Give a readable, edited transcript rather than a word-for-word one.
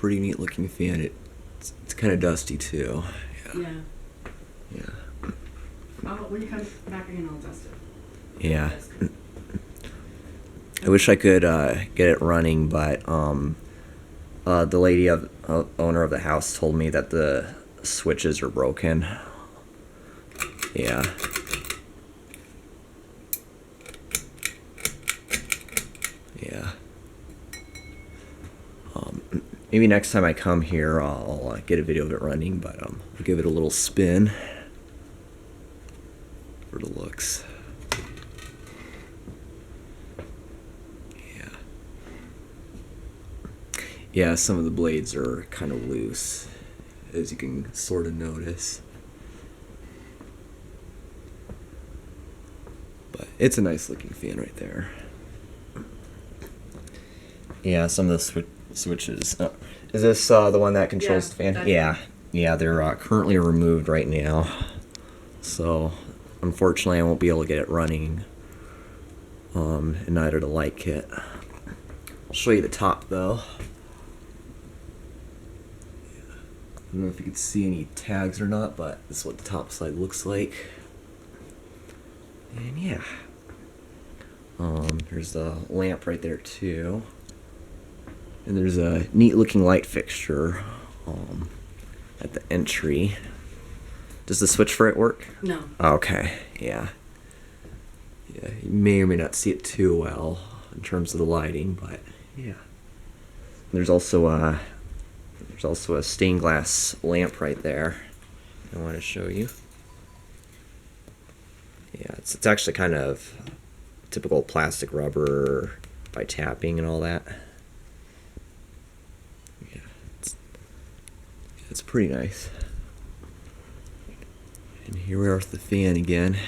pretty neat looking fan. It's kind of dusty too. Yeah. Yeah. When you come back again, I'll dust it. Yeah. I wish I could get it running, but the lady owner of the house told me that the switches are broken. Yeah. Yeah. Maybe next time I come here, I'll get a video of it running, but I'll give it a little spin for the looks. Yeah. Yeah, some of the blades are kind of loose, as you can sort of notice. But it's a nice looking fan right there. Yeah, some of the switches. Is this the one that controls the fan? Yeah. Yeah, they're currently removed right now. So, unfortunately, I won't be able to get it running. And neither the light kit. I'll show you the top, though. I don't know if you can see any tags or not, but this is what the top side looks like. And yeah. There's the lamp right there, too. And there's a neat looking light fixture at the entry. Does the switch for it work? No. Okay, yeah. Yeah, you may or may not see it too well in terms of the lighting, but yeah. There's also a stained glass lamp right there I want to show you. Yeah, it's actually kind of typical plastic rubber by tapping and all that. It's pretty nice. And here we are with the fan again.